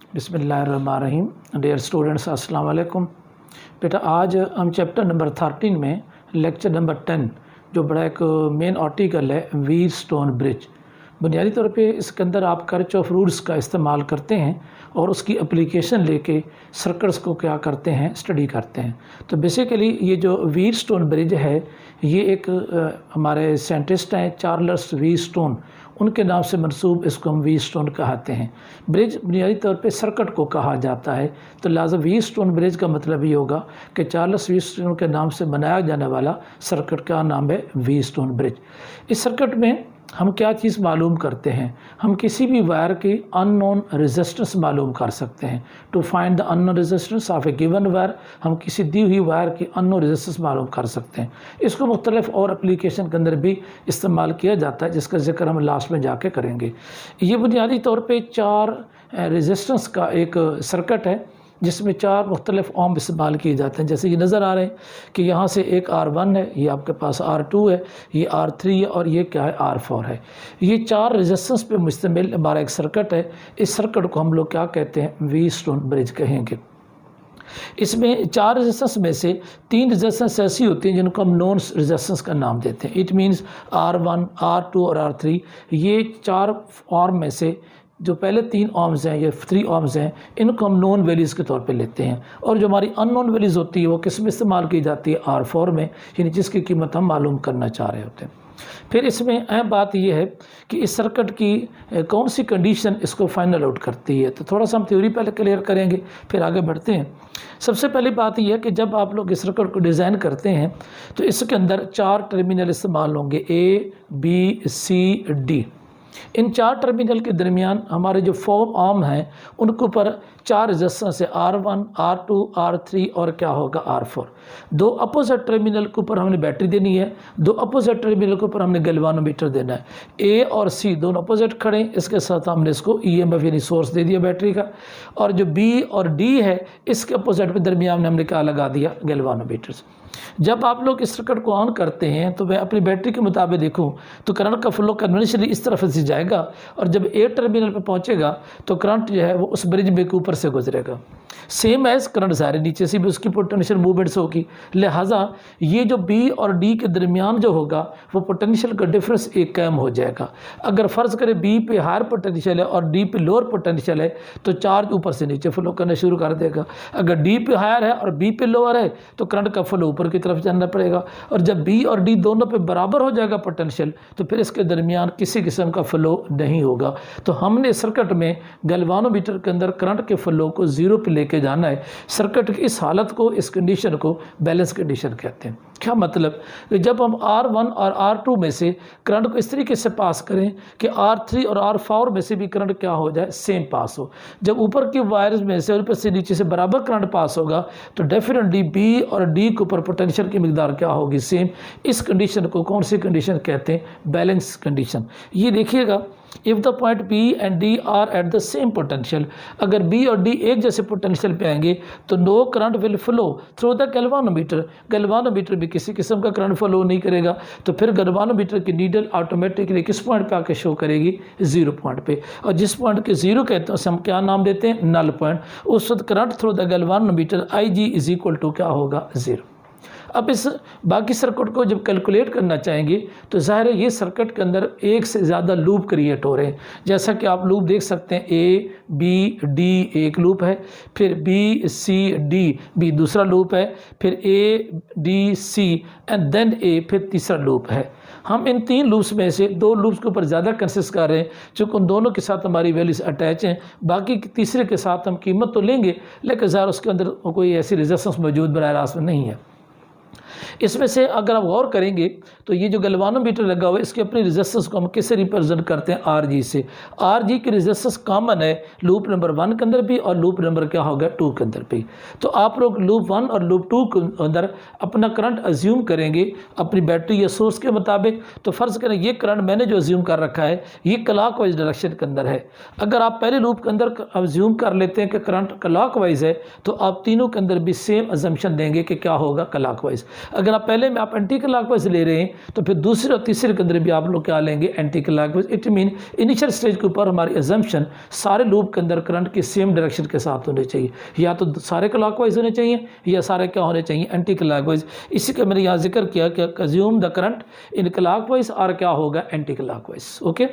बिस्मिल्लाहिर्रहमानिर्रहीम। Dear students, अस्सलाम वालेकुम। बेटा, आज हम चैप्टर नंबर 13 में लेक्चर नंबर 10 जो बड़ा एक मेन आर्टिकल है व्हीट स्टोन ब्रिज, बुनियादी तौर पे इसके अंदर आप कर्च ऑफ रूट्स का इस्तेमाल करते हैं और उसकी एप्लीकेशन लेके सर्कल्स को क्या करते हैं, स्टडी करते हैं। तो बेसिकली ये जो व्हीट स्टोन ब्रिज है ये एक हमारे साइंटिस्ट हैं चार्ल्स व्हीट स्टोन, उनके नाम से मंसूब इसको हम व्हीट स्टोन कहते हैं। ब्रिज बुनियादी तौर पे सर्किट को कहा जाता है, तो लिहाजा व्हीट स्टोन ब्रिज का मतलब ये होगा कि चार्ल्स व्हीट स्टोन के नाम से बनाया जाने वाला सर्किट का नाम है व्हीट स्टोन ब्रिज। इस सर्किट में हम क्या चीज़ मालूम करते हैं, हम किसी भी वायर की अननोन रेजिस्टेंस मालूम कर सकते हैं। To find the unknown resistance of a given wire, हम किसी दी हुई वायर की अननोन रेजिस्टेंस मालूम कर सकते हैं। इसको मुख्तलिफ और एप्लीकेशन के अंदर भी इस्तेमाल किया जाता है, जिसका जिक्र हम लास्ट में जाके करेंगे। ये बुनियादी तौर पर 4 रेजिस्टेंस का एक सर्किट है जिसमें 4 मुख्तलिफ ओम इस्तेमाल किए जाते हैं। जैसे ये नज़र आ रहे हैं कि यहाँ से एक R1 है, ये आपके पास R2 है, ये R3 है और ये क्या है R4 है। ये 4 रेजिस्टेंस पे मुश्तमिल हमारा एक सर्किट है। इस सर्किट को हम लोग क्या कहते हैं, व्हीट स्टोन ब्रिज कहेंगे। इसमें 4 रेजिस्टेंस में से 3 रेजिस्टेंस ऐसी होती हैं जिनको हम नॉन रेजिस्टेंस का नाम देते हैं। इट मीन्स R1, R2 और R3, ये 4 फॉर्म में से जो पहले 3 ओम्स हैं, ये 3 ओम्स हैं, इनको हम नॉन वैल्यूज़ के तौर पे लेते हैं। और जो हमारी अननोन वैल्यूज़ होती है वो किस में इस्तेमाल की जाती है, R4 में, यानी जिसकी कीमत हम मालूम करना चाह रहे होते हैं। फिर इसमें अहम बात यह है कि इस सर्किट की कौन सी कंडीशन इसको फाइनल आउट करती है। तो थोड़ा सा हम थ्योरी पहले क्लियर करेंगे, फिर आगे बढ़ते हैं। सबसे पहली बात यह है कि जब आप लोग इस सर्किट को डिज़ाइन करते हैं तो इसके अंदर 4 टर्मिनल इस्तेमाल होंगे, A, B, C, D। In 4 terminal के दरमियान हमारे जो 4 ओम हैं उनके ऊपर 4 रेजिस्टेंस है, R1, R2, R3 और क्या होगा, R4। 2 अपोजिट टर्मिनल के ऊपर हमने बैटरी देनी है, 2 अपोजिट टर्मिनल के ऊपर हमने गैल्वानोमीटर देना है। A और C दोनों अपोजिट खड़े हैं, इसके साथ हमने इसको EMF यानी सोर्स दे दिया बैटरी का। और जो B और D है इसके अपोजिट में दरमियान में हमने क्या लगा दिया, गैल्वानोमीटर्स। जब आप लोग इस सर्किट को ऑन करते हैं तो मैं अपनी बैटरी के मुताबिक देखूं तो करंट का फ्लो कन्वेंशनली इस तरफ से जाएगा और जब A टर्मिनल पर पहुंचेगा तो करंट जो है वो उस ब्रिज में के ऊपर से गुजरेगा। सेम एज करंट सारे नीचे से भी उसकी पोटेंशियल मूवमेंट्स होगी, लिहाजा ये जो B और D के दरमियान जो होगा वो पोटेंशियल का डिफरेंस एक कम हो जाएगा। अगर फ़र्ज़ करें B पे हायर पोटेंशियल है और D पे लोअर पोटेंशियल है तो चार्ज ऊपर से नीचे फ्लो करना शुरू कर देगा। अगर D पे हायर है और B पे लोअर है तो करंट का फ्लो ऊपर की तरफ जाना पड़ेगा। और जब B और D दोनों पे बराबर हो जाएगा पोटेंशियल तो फिर इसके दरमियान किसी किस्म का फ्लो नहीं होगा। तो हमने सर्किट में गैल्वानोमीटर के अंदर करंट के फ्लो को 0 पे लेके जाना है। सर्किट की इस हालत को, इस कंडीशन को बैलेंस कंडीशन कहते हैं। क्या मतलब कि जब हम R1 और R2 में से करंट को इस तरीके से पास करें कि R3 और R4 में से भी करंट क्या हो जाए, सेम पास हो। जब ऊपर की वायर्स में से ऊपर से नीचे से बराबर करंट पास होगा तो डेफिनेटली B और D के ऊपर पोटेंशियल की मिकदार क्या होगी, सेम। इस कंडीशन को कौन सी कंडीशन कहते हैं, बैलेंस कंडीशन। ये देखिएगा, if the point B and D are at the same potential, अगर B और D एक जैसे पोटेंशियल पे आएंगे तो no current will flow through the galvanometer. Galvanometer भी किसी किस्म का करंट फ्लो नहीं करेगा, तो फिर गैल्वानोमीटर की नीडल ऑटोमेटिकली किस पॉइंट पे आके शो करेगी, 0 पॉइंट पे। और जिस पॉइंट के 0 कहते हैं उसे हम क्या नाम देते हैं, नल पॉइंट। उस वक्त current through the galvanometer IG is equal to क्या होगा, 0। अब इस बाकी सर्किट को जब कैलकुलेट करना चाहेंगे तो ज़ाहिर है ये सर्किट के अंदर एक से ज़्यादा लूप क्रिएट हो रहे हैं। जैसा कि आप लूप देख सकते हैं, A, B, D एक लूप है, फिर B, C, D B दूसरा लूप है, फिर A, D, C and then A फिर तीसरा लूप है। हम इन 3 लूप्स में से 2 लूप्स के ऊपर ज़्यादा कंसिस्ट कर रहे हैं चूँकि उन दोनों के साथ हमारी वैल्यूज अटैच हैं। बाकी तीसरे के साथ हम कीमत तो लेंगे लेकिन ज़ाहिर उसके अंदर कोई ऐसी रेजिस्टेंस मौजूद बराह रास्त में नहीं है। इसमें से अगर आप गौर करेंगे तो ये जो गैल्वानोमीटर लगा हुआ है इसके अपनी रेजिस्टेंस को हम किससे रिप्रेजेंट करते हैं, RG से। RG की रेजिस्टेंस कॉमन है लूप नंबर 1 के अंदर भी और लूप नंबर क्या होगा, 2 के अंदर भी। तो आप लोग लूप 1 और लूप 2 के अंदर अपना करंट अज्यूम करेंगे अपनी बैटरी या सोर्स के मुताबिक। तो फ़र्ज़ करें ये करंट मैंने जो अज्यूम कर रखा है ये क्लॉकवाइज डायरेक्शन के अंदर है। अगर आप पहले लूप के अंदर अज्यूम कर लेते हैं कि करंट क्लॉकवाइज है तो आप तीनों के अंदर भी सेम अजम्पशन देंगे कि क्या होगा, क्लॉकवाइज। अगर आप पहले में आप एंटी क्लॉकवाइज ले रहे हैं तो फिर दूसरे और तीसरे के अंदर भी आप लोग क्या लेंगे, anti clockwise. It mean initial stage के ऊपर हमारी एजम्पशन सारे लूप के अंदर करंट की सेम डायरेक्शन के साथ होने चाहिए, या तो सारे क्लॉकवाइज होने चाहिए या सारे क्या होने चाहिए, एंटी क्लॉकवाइज। इसी का मैंने यहाँ जिक्र किया कि consume the current in clockwise और क्या होगा, एंटी क्लॉकवाइज। ओके,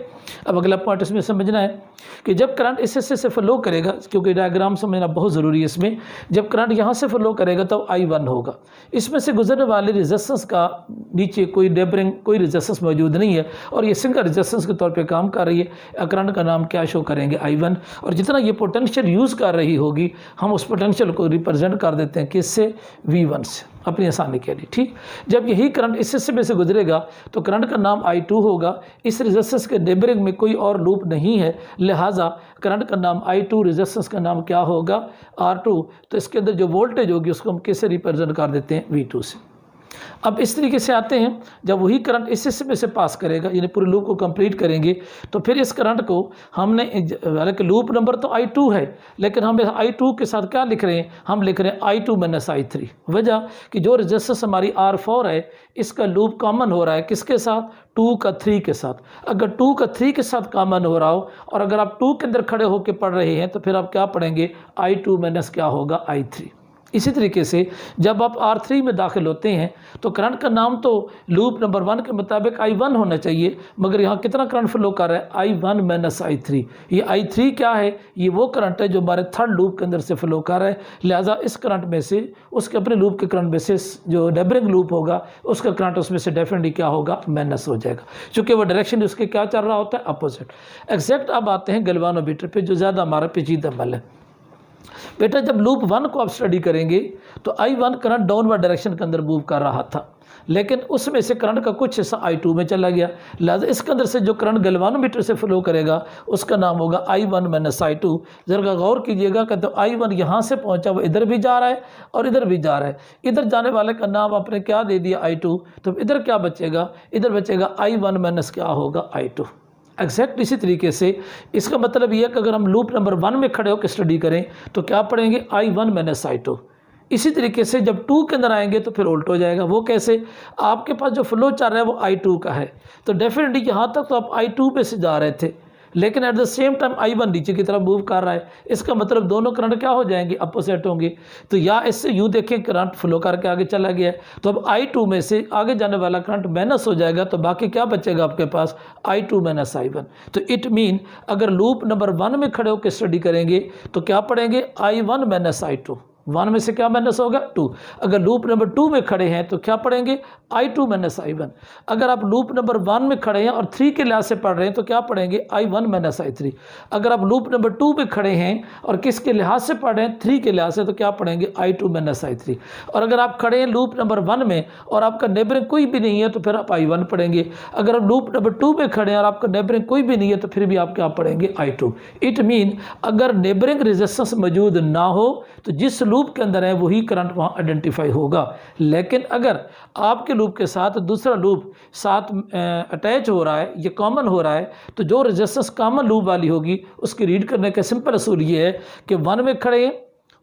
अब अगला पॉइंट इसमें समझना है कि जब करंट इस हिस्से से फ्लो करेगा, क्योंकि डायग्राम समझना बहुत ज़रूरी है इसमें, जब करंट यहाँ से फ्लो करेगा तब I1 होगा। इसमें से गुजरने वाले रेजिस्टेंस का नीचे कोई नेबरिंग कोई रेजिस्टेंस मौजूद नहीं है और ये सिंगल रेजिस्टेंस के तौर पे काम कर रही है। करंट का नाम क्या शो करेंगे, I1। और जितना ये पोटेंशियल यूज़ कर रही होगी हम उस पोटेंशियल को रिप्रेजेंट कर देते हैं किससे, V1 से, अपनी आसानी के लिए। ठीक, जब यही करंट इस हिस्से में से गुजरेगा तो करंट का नाम I2 होगा। इस रेजिस्टेंस के नेबरिंग में कोई और लूप नहीं है, लिहाजा करंट का नाम I2, रेजिस्टेंस का नाम क्या होगा, R2। तो इसके अंदर जो वोल्टेज होगी उसको हम किससे रिप्रेजेंट कर देते हैं, V2 से। अब इस तरीके से आते हैं, जब वही करंट इस हिस्से में से पास करेगा, यानी पूरे लूप को कंप्लीट करेंगे, तो फिर इस करंट को हमने, हालांकि लूप नंबर तो I2 है, लेकिन हम I2 के साथ क्या लिख रहे हैं, हम लिख रहे हैं I2 - I3। वजह कि जो रेजिस्टेंस हमारी R4 है इसका लूप कॉमन हो रहा है किसके साथ, 2 का 3 के साथ। अगर 2 का 3 के साथ कॉमन हो रहा हो और अगर आप 2 के अंदर खड़े होकर पढ़ रहे हैं तो फिर आप क्या पढ़ेंगे, I2 - क्या होगा, I3। इसी तरीके से जब आप R3 में दाखिल होते हैं तो करंट का नाम तो लूप नंबर 1 के मुताबिक I1 होना चाहिए, मगर यहाँ कितना करंट फ्लो कर रहा है, I1 - I3। ये I3 क्या है, ये वो करंट है जो हमारे थर्ड लूप के अंदर से फ्लो कर रहा है। लिहाजा इस करंट में से, उसके अपने लूप के करंट में से जो नेबरिंग लूप होगा उसका करंट उसमें से डेफिनेटली क्या होगा, माइनस हो जाएगा, क्योंकि वो डायरेक्शन उसके क्या चल रहा होता है, अपोजिट। एग्जैक्ट अब आते हैं गैल्वानोमीटर पे, जो ज़्यादा हमारा पेचीदा अमल है। बेटा जब लूप 1 को आप स्टडी करेंगे तो I1 करंट डाउनवर्ड डायरेक्शन के अंदर मूव कर रहा था, लेकिन उसमें से करंट का कुछ हिस्सा I2 में चला गया। लिहाजा इसके अंदर से जो करंट गैल्वानोमीटर से फ्लो करेगा उसका नाम होगा I1 - I2। जरा गौर कीजिएगा कि तो I1 यहाँ से पहुँचा, वो इधर भी जा रहा है और इधर भी जा रहा है। इधर जाने वाले का नाम आपने क्या दे दिया, I2। तो इधर क्या बचेगा, इधर बचेगा I1 - क्या होगा, I2। एग्जैक्ट इसी तरीके से इसका मतलब यह है कि अगर हम लूप नंबर 1 में खड़े होकर स्टडी करें तो क्या पढ़ेंगे, I1 - I2। इसी तरीके से जब 2 के अंदर आएंगे तो फिर उल्ट हो जाएगा। वो कैसे, आपके पास जो फ्लो चल रहा है वो I2 का है, तो डेफिनेटली यहाँ तक तो आप I2 पे से जा रहे थे, लेकिन eight the same time I1 नीचे की तरफ मूव कर रहा है। इसका मतलब दोनों करंट क्या हो जाएंगे, अपोजिट होंगे। तो या इससे यूँ देखें करंट फ्लो करके आगे चला गया है, तो अब I2 में से आगे जाने वाला करंट माइनस हो जाएगा, तो बाकी क्या बचेगा आपके पास, I2 - I1। तो इट मीन अगर लूप नंबर 1 में खड़े होकर स्टडी करेंगे तो क्या पढ़ेंगे, I1 - I2। 1 में से क्या माइनस होगा, 2। अगर लूप नंबर 2 में खड़े हैं तो क्या पढ़ेंगे, I2 - I1। अगर आप लूप नंबर 1 में खड़े हैं और 3 के लिहाज से पढ़ रहे हैं तो क्या पढ़ेंगे, I1 - I3। अगर आप लूप नंबर 2 में खड़े हैं और किसके लिहाज से पढ़ रहे हैं, 3 के लिहाज से, तो क्या पढ़ेंगे, I2 - I3। और अगर आप खड़े हैं लूप नंबर 1 में और आपका नेबरिंग कोई भी नहीं है तो फिर आप I1 पढ़ेंगे। अगर आप लूप नंबर 2 में खड़े हैं और आपका नेबरिंग कोई भी नहीं है तो फिर भी आप क्या पढ़ेंगे, I2। इट मीन अगर नेबरिंग रेजिस्टेंस मौजूद ना हो तो जिस लूप के अंदर है वही करंट वहाँ आइडेंटिफाई होगा, लेकिन अगर आपके लूप के साथ दूसरा लूप साथ अटैच हो रहा है, ये कॉमन हो रहा है, तो जो रेजिस्टेंस कॉमन लूप वाली होगी उसकी रीड करने का सिंपल असूल ये है कि 1 में खड़े हैं,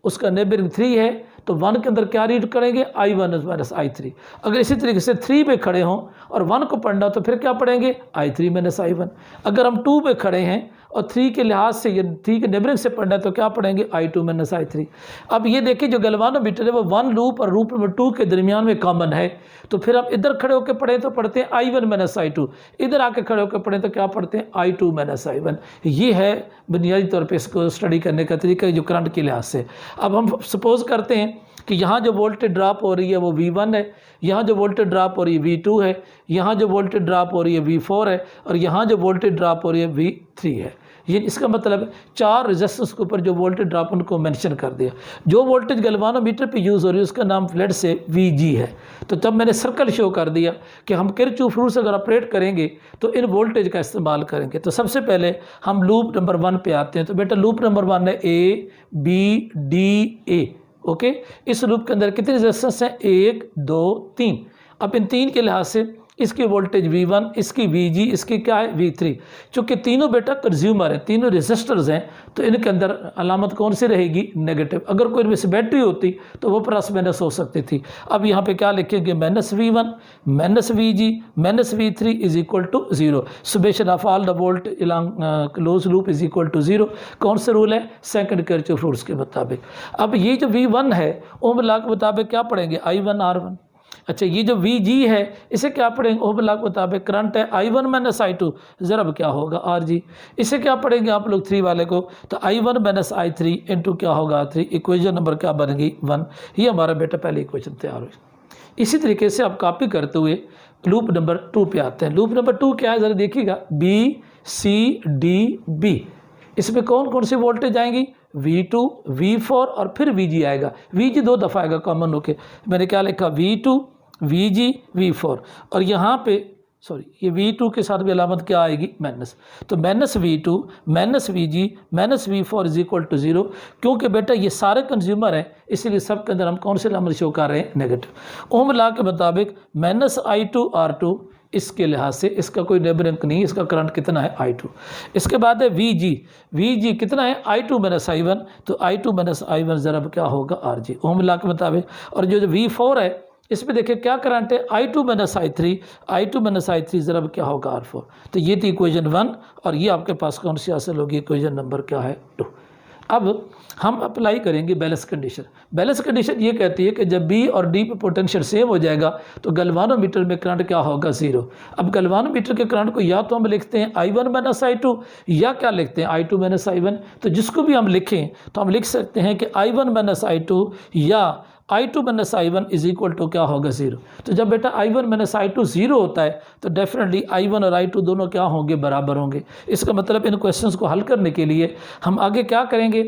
उसका नेबरिंग 3 है, तो 1 के अंदर क्या रीड करेंगे, I1 - I3। अगर इसी तरीके से 3 पे खड़े हों और 1 को पढ़ना तो फिर क्या पढ़ेंगे, I3 - I1। अगर हम 2 पे खड़े हैं और 3 के लिहाज से, ये 3 के नेबरिंग से पढ़ना है तो क्या पढ़ेंगे, I2 - I3। अब ये देखिए जो गैल्वानोमीटर है वो 1 लूप और लूप नंबर 2 के दरमियान में कॉमन है, तो फिर आप इधर खड़े होकर पढ़ें तो पढ़ते हैं I1 - I2। इधर आके खड़े होकर पढ़ें तो क्या पढ़ते हैं, I2 - I1। ये है बुनियादी तौर पर इसको स्टडी करने का तरीका जो करंट के लिहाज से। अब हम सपोज करते हैं कि यहाँ जो वोल्टेज ड्रॉप हो रही है वो V1 है, यहाँ जो वोल्टेज ड्रॉप हो रही है V2 है, यहाँ जो वोल्टेज ड्रॉप हो रही है V4 है और यहाँ जो वोल्टेज ड्रॉप हो रही है V3 है। ये इसका मतलब 4 रेजिस्टेंस के ऊपर जो वोल्टेज ड्रॉप उनको मेंशन कर दिया। जो वोल्टेज गैल्वानोमीटर पे यूज़ हो रही है उसका नाम लेट से VG है। तो तब मैंने सर्कल शो कर दिया कि हम किरचॉफ रूल से अगर ऑपरेट करेंगे तो इन वोल्टेज का इस्तेमाल करेंगे। तो सबसे पहले हम लूप नंबर 1 पे आते हैं। तो बेटा लूप नंबर 1 है A B D A। Okay, इस लूप के अंदर कितने रेजिस्टेंस हैं, 1 2 3। अब इन 3 के लिहाज से इसकी वोल्टेज V1, इसकी VG, इसकी क्या है V3। चूँकि तीनों बेटा कंज्यूमर हैं, तीनों रेजिस्टर्स हैं, तो इनके अंदर अलामत कौन सी रहेगी? नेगेटिव। अगर कोई इनमें से बैटरी होती तो वो प्लस माइनस हो सकती थी। अब यहाँ पे क्या लिखेंगे? -V1 -VG -V3 is equal to 0। Summation of all the volt along close loop is equal to 0। कौन सा रूल है? सेकंड किरचॉफ रूल्स के मुताबिक। अब ये जो V1 है ओम लॉ के मुताबिक क्या पढ़ेंगे? I1 R1। अच्छा, ये जो VG है इसे क्या पढ़ेंगे? ओम लॉ के मुताबिक करंट है I1 - I2 ज़रब क्या होगा? RG। इसे क्या पढ़ेंगे आप लोग 3 वाले को? तो I1 - I3 इंटू क्या होगा? 3। इक्वेशन नंबर क्या बनेगी? 1। ये हमारा बेटा पहली इक्वेशन तैयार हुई। इसी तरीके से आप कॉपी करते हुए लूप नंबर 2 पे आते हैं। लूप नंबर 2 क्या है ज़रा देखिएगा? BCDB। इसमें कौन कौन सी वोल्टेज आएंगी? V2 V4 और फिर VG आएगा। VG 2 दफ़ा आएगा कॉमन होके। मैंने क्या लिखा? V2 VG V4 और यहाँ पे सॉरी ये V2 के साथ भी अलामत क्या आएगी? माइनस। तो -V2 -VG -V4 is equal to 0। क्योंकि बेटा ये सारे कंज्यूमर हैं इसीलिए सब के अंदर हम कौन से अलामत शो कर रहे हैं? नेगेटिव। ओम लॉ के मुताबिक -I2 R2 इसके लिहाज से इसका कोई नेबरिंग नहीं, इसका करंट कितना है? I2। इसके बाद है VG कितना है? I2 - I1। तो I2 - I1 ज़रा क्या होगा? RG ओम लॉ के मुताबिक। और जो V4 है इसमें देखिए क्या करंट है? I2 - I3 ज़रा क्या होगा? R4। तो ये थी इक्वेशन 1 और ये आपके पास कौन सी हासिल होगी? इक्वेशन नंबर क्या है? 2। अब हम अप्लाई करेंगे बैलेंस कंडीशन। बैलेंस कंडीशन ये कहती है कि जब B और D पे पोटेंशियल सेम हो जाएगा तो गैल्वानोमीटर में करंट क्या होगा? 0। अब गैल्वानोमीटर के करंट को या तो हम लिखते हैं I1 - I2 या क्या लिखते हैं? I2 - I1। तो जिसको भी हम लिखें तो हम लिख सकते हैं कि I1 - I2 या I2 - I1 is equal to क्या होगा? 0। तो जब बेटा I1 - I2 0 होता है तो डेफिनेटली I1 और I2 दोनों क्या होंगे? बराबर होंगे। इसका मतलब इन क्वेश्चंस को हल करने के लिए हम आगे क्या करेंगे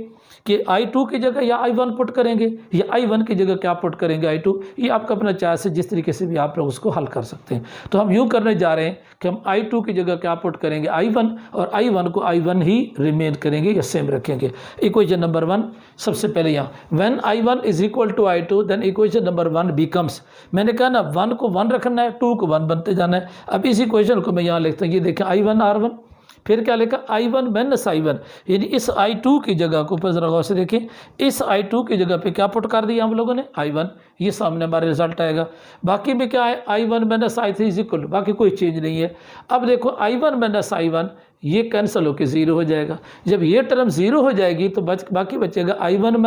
कि I2 की जगह या I1 पुट करेंगे या I1 की जगह क्या पुट करेंगे? I2। ये आपका अपना चॉइस है, जिस तरीके से भी आप लोग उसको हल कर सकते हैं। तो हम यूँ करने जा रहे हैं कि हम I2 की जगह क्या पुट करेंगे? I1 और I1 को I1 ही रिमेन करेंगे या सेम रखेंगे। इक्वेशन नंबर 1 सबसे पहले यहाँ when I1 is equal to I2 then equation number 1 becomes. मैंने कहा ना 1 को 1 रखना है, 2 को 1 बनते जाना है। अब इस इक्वेशन को मैं यहाँ लिखता हूँ, ये देखें I1 R1, फिर क्या लिखा? I1 - I1 यानी इस I2 की जगह को ऊपर जरा गौर से देखें, इस I2 की जगह पे क्या पुट कर दिया हम लोगों ने? I1। ये सामने हमारे रिजल्ट आएगा। बाकी में क्या है? I1 - I3 इज इक्वल, बाकी कोई चेंज नहीं है। अब देखो I1 - I1 ये कैंसिल होकर 0 हो जाएगा। जब ये टर्म 0 हो जाएगी तो बाकी बचेगा I1 -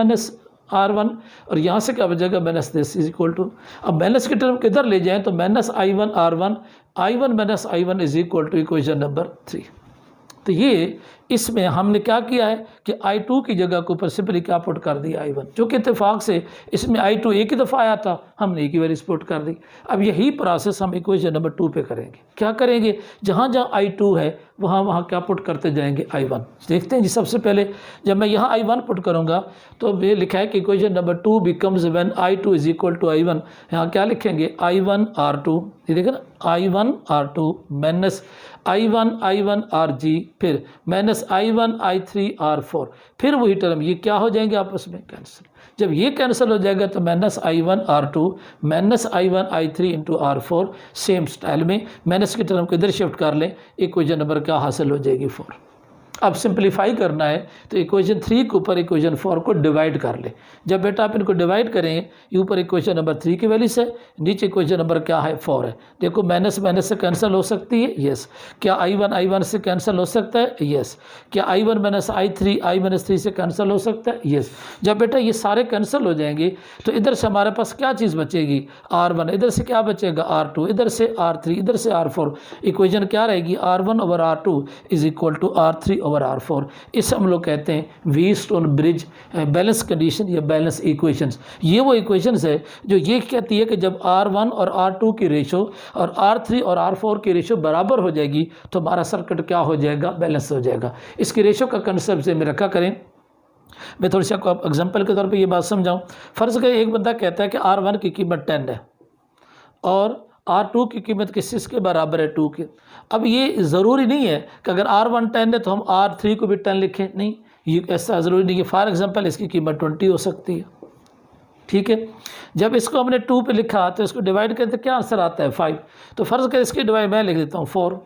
R1 और यहाँ से क्या बचेगा? -this is equal to. अब माइनस की टर्म किधर ले जाएं तो -I1 R1 I1 - I1 is equal to equation number 3। तो ये इसमें हमने क्या किया है कि I2 की जगह के ऊपर सिंपली क्या पुट कर दिया? I1। जो कि इत्तेफाक से इसमें I2 एक ही दफ़ा आया था, हमने एक ही बार पुट कर दी। अब यही प्रोसेस हम इक्वेशन नंबर 2 पे करेंगे। क्या करेंगे? जहाँ जहाँ I2 है वहाँ क्या पुट करते जाएंगे? I1। देखते हैं जी। सबसे पहले जब मैं यहाँ I1 पुट करूँगा तो ये लिखा है कि equation number 2 becomes when I2 is equal to I1। यहाँ क्या लिखेंगे? I1 R2, ये देखें ना, I1 R2 minus I1 RG, फिर माइनस I1 I3 R4, फिर वही टर्म ये क्या हो जाएंगे? आपस में कैंसिल। जब ये कैंसिल हो जाएगा तो minus I1 R2 minus I1 I3 into R4 same style में माइनस की टर्म को इधर शिफ्ट कर लें, इक्वेशन नंबर क्या हासिल हो जाएगी? 4। अब सिंप्लीफाई करना है तो इक्वेशन 3 के ऊपर इक्वेशन 4 को डिवाइड कर ले। जब बेटा आप इनको डिवाइड करेंगे, ये ऊपर इक्वेशन नंबर 3 की वैल्यू से, नीचे इक्वेशन नंबर क्या है? 4 है। देखो माइनस माइनस से कैंसिल हो सकती है, यस। क्या I1 से कैंसिल हो सकता है? यस। क्या I1 - I3 से कैंसिल हो सकता है? यस। जब बेटा ये सारे कैंसिल हो जाएंगे तो इधर से हमारे पास क्या चीज़ बचेगी? R1, इधर से क्या बचेगा? R2, इधर से R3, इधर से R4। इक्वेशन क्या रहेगी? R1 over R2 is equal to R3 over R4। इसे हम लोग कहते हैं व्हीटस्टोन ब्रिज बैलेंस कंडीशन या बैलेंस इक्वेशंस। ये वो इक्वेशंस है जो ये कहती है कि जब R1 और R2 की रेशो और R3 और R4 की रेशो बराबर हो जाएगी तो हमारा सर्किट क्या हो जाएगा? बैलेंस हो जाएगा। इसकी रेशो का कंसेप्ट से में रखा करें। मैं थोड़ी सी आपको एग्जाम्पल के तौर पर ये बात समझाऊँ। फ़र्ज़ करें एक बंदा कहता है कि R1 की कीमत 10 है और R2 की कीमत किसके बराबर है? 2 के। अब ये ज़रूरी नहीं है कि अगर R1 10 है तो हम R3 को भी 10 लिखें, नहीं, ये ऐसा ज़रूरी नहीं है। फॉर एग्जांपल इसकी कीमत 20 हो सकती है। ठीक है। जब इसको हमने 2 पे लिखा तो इसको डिवाइड करें तो क्या आंसर आता है 5। तो फ़र्ज़ कर इसकी डिवाइड मैं लिख देता हूँ 4।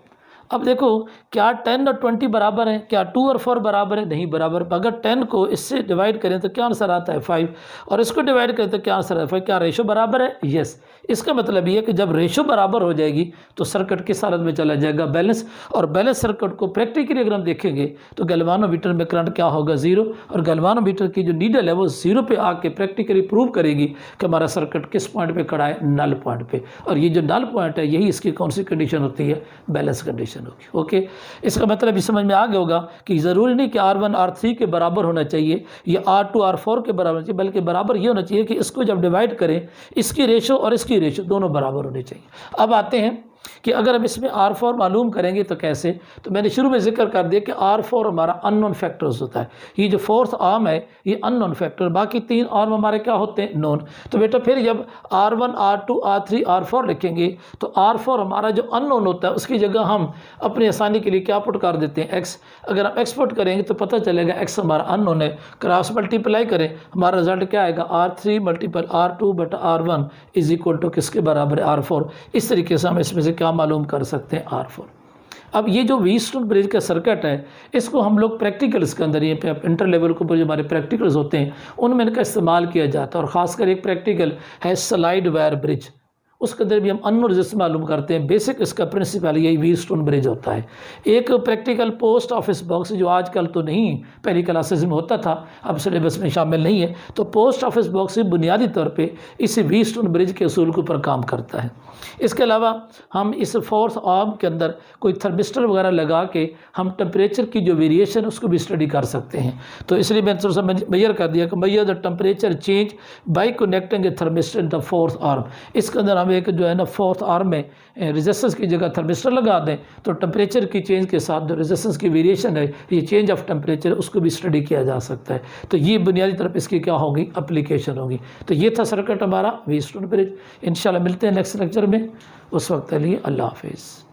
अब देखो क्या 10 और 20 बराबर हैं, क्या 2 और 4 बराबर है, नहीं बराबर। अगर 10 को इससे डिवाइड करें तो क्या आंसर आता है 5 और इसको डिवाइड करें तो क्या आंसर है 5। क्या रेशो बराबर है? यस। इसका मतलब ये है कि जब रेशो बराबर हो जाएगी तो सर्किट किस हालत में चला जाएगा? बैलेंस। और बैलेंस सर्किट को प्रैक्टिकली अगर हम देखेंगे तो गैल्वानोमीटर में करंट क्या होगा? 0। और गैल्वानोमीटर की जो नीडल है वो 0 पे आके प्रैक्टिकली प्रूव करेगी कि हमारा सर्किट किस पॉइंट पे खड़ा है? नल पॉइंट पे। और ये जो नल पॉइंट है यही इसकी कौन सी कंडीशन होती है? बैलेंस कंडीशन होगी। ओके, इसका मतलब इस समझ में आ गया होगा कि ज़रूरी नहीं कि R1 R3 के बराबर होना चाहिए या R2 R4 के बराबर चाहिए, बल्कि बराबर ये होना चाहिए कि इसको जब डिवाइड करें इसकी रेशो और इसकी रेशो दोनों बराबर होने चाहिए। अब आते हैं कि अगर हम इसमें R4 मालूम करेंगे तो कैसे। तो मैंने शुरू में जिक्र कर दिया कि R4 हमारा अननोन फैक्टर्स होता है। ये जो फोर्थ आर्म है ये अननोन फैक्टर, बाकी 3 आर्म हमारे क्या होते हैं? नोन। तो बेटा फिर जब R1 R2 R3 R4 लिखेंगे तो R4 हमारा जो अननोन होता है उसकी जगह हम अपनी आसानी के लिए क्या पुट कर देते हैं? X। अगर हम X पुट करेंगे तो पता चलेगा X हमारा अननोन है। क्रॉस मल्टीप्लाई करें हमारा रिजल्ट क्या आएगा? R3 मल्टीपल R2 बटा R1 इज इक्वल टू किसके बराबर है? R4। इस तरीके से हम इसमें से क्या मालूम कर सकते हैं? R4। अब ये जो व्हीटस्टोन ब्रिज का सर्किट है इसको हम लोग प्रैक्टिकल्स के अंदर, ये पे इंटर लेवल के ऊपर जो हमारे प्रैक्टिकल्स होते हैं उनमें इनका इस्तेमाल किया जाता है। और ख़ासकर एक प्रैक्टिकल है स्लाइड वायर ब्रिज, उसके अंदर भी हम अननोन रेजिस्टेंस मालूम करते हैं। बेसिक इसका प्रिंसिपल यही व्हीटस्टोन ब्रिज होता है। एक प्रैक्टिकल पोस्ट ऑफिस बॉक्स जो आजकल तो नहीं, पहली क्लासेस में होता था, अब सिलेबस में शामिल नहीं है। तो पोस्ट ऑफिस बॉक्स बुनियादी तौर पे इस व्हीटस्टोन ब्रिज के असूल के ऊपर काम करता है। इसके अलावा हम इस फोर्थ आर्म के अंदर कोई थर्मिस्टर वगैरह लगा के हम टेम्परेचर की जो वेरिएशन उसको भी स्टडी कर सकते हैं। तो इसलिए मैंने थोड़ा सा मेजर कर दिया कि measure the temperature change by connecting A thermistor in the fourth arm. इसके अंदर हम एक जो है ना फोर्थ आर्म में रेजिस्टेंस की जगह थर्मिस्टर लगा दें तो टेम्परेचर की चेंज के साथ जो रेजिस्टेंस की वेरिएशन है, ये चेंज ऑफ टेम्परेचर, उसको भी स्टडी किया जा सकता है। तो ये बुनियादी तरफ इसकी क्या होगी? एप्लीकेशन होगी। तो ये था सर्किट हमारा व्हीटस्टोन ब्रिज। इंशाल्लाह मिलते हैं नेक्स्ट लेक्चर में। उस वक्त के लिए अल्लाह हाफिज़।